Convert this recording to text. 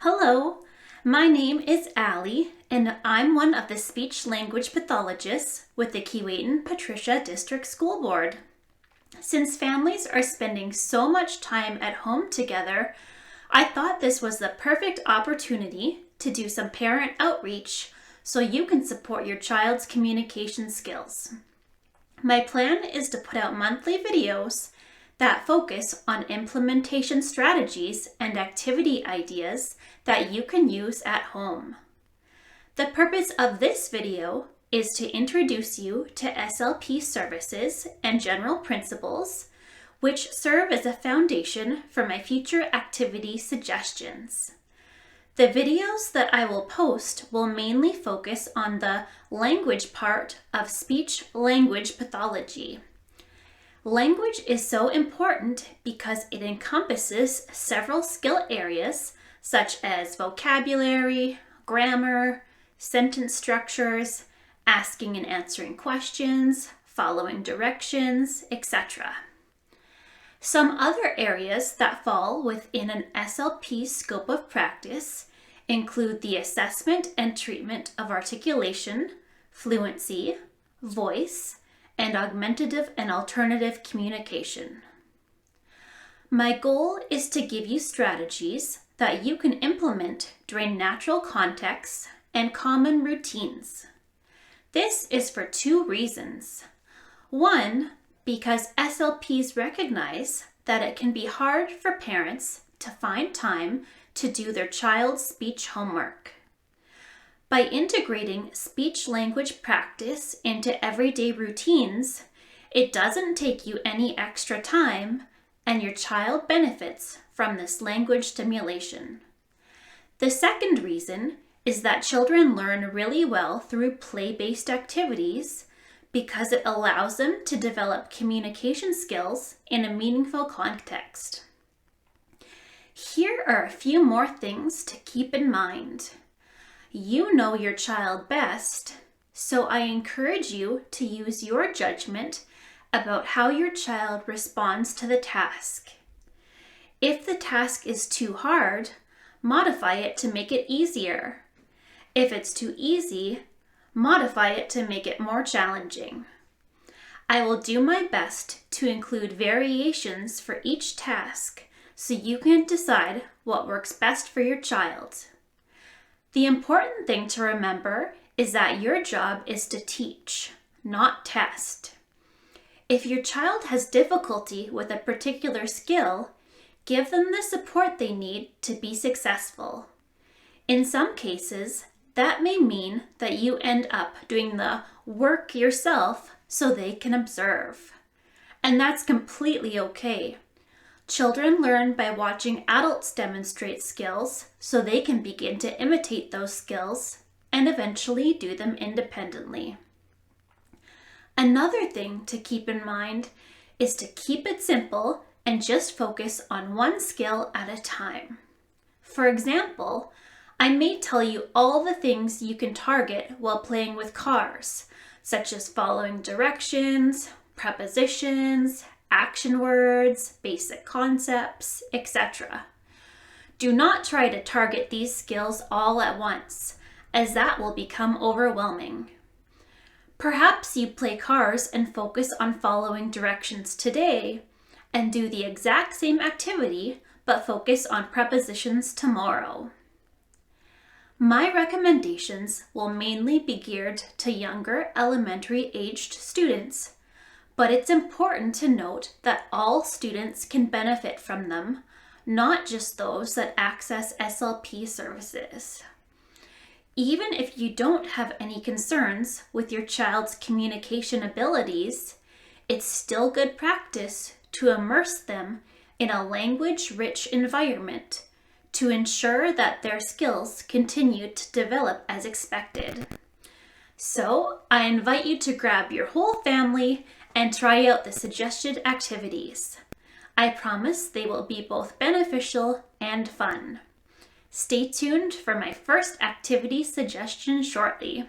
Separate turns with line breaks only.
Hello, my name is Allie, and I'm one of the speech-language pathologists with the Keewatin-Patricia District School Board. Since families are spending so much time at home together, I thought this was the perfect opportunity to do some parent outreach so you can support your child's communication skills. My plan is to put out monthly videos that focus on implementation strategies and activity ideas that you can use at home. The purpose of this video is to introduce you to SLP services and general principles, which serve as a foundation for my future activity suggestions. The videos that I will post will mainly focus on the language part of speech-language pathology. Language is so important because it encompasses several skill areas such as vocabulary, grammar, sentence structures, asking and answering questions, following directions, etc. Some other areas that fall within an SLP scope of practice include the assessment and treatment of articulation, fluency, voice, and augmentative and alternative communication. My goal is to give you strategies that you can implement during natural contexts and common routines. This is for two reasons. One, because SLPs recognize that it can be hard for parents to find time to do their child's speech homework. By integrating speech-language practice into everyday routines, it doesn't take you any extra time, and your child benefits from this language stimulation. The second reason is that children learn really well through play-based activities because it allows them to develop communication skills in a meaningful context. Here are a few more things to keep in mind. You know your child best, so I encourage you to use your judgment about how your child responds to the task. If the task is too hard, modify it to make it easier. If it's too easy, modify it to make it more challenging. I will do my best to include variations for each task so you can decide what works best for your child. The important thing to remember is that your job is to teach, not test. If your child has difficulty with a particular skill, give them the support they need to be successful. In some cases, that may mean that you end up doing the work yourself so they can observe. And that's completely okay. Children learn by watching adults demonstrate skills so they can begin to imitate those skills and eventually do them independently. Another thing to keep in mind is to keep it simple and just focus on one skill at a time. For example, I may tell you all the things you can target while playing with cars, such as following directions, prepositions, action words, basic concepts, etc. Do not try to target these skills all at once, as that will become overwhelming. Perhaps you play cars and focus on following directions today, and do the exact same activity but focus on prepositions tomorrow. My recommendations will mainly be geared to younger elementary-aged students, but it's important to note that all students can benefit from them, not just those that access SLP services. Even if you don't have any concerns with your child's communication abilities, it's still good practice to immerse them in a language-rich environment to ensure that their skills continue to develop as expected. So, I invite you to grab your whole family and try out the suggested activities. I promise they will be both beneficial and fun. Stay tuned for my first activity suggestion shortly.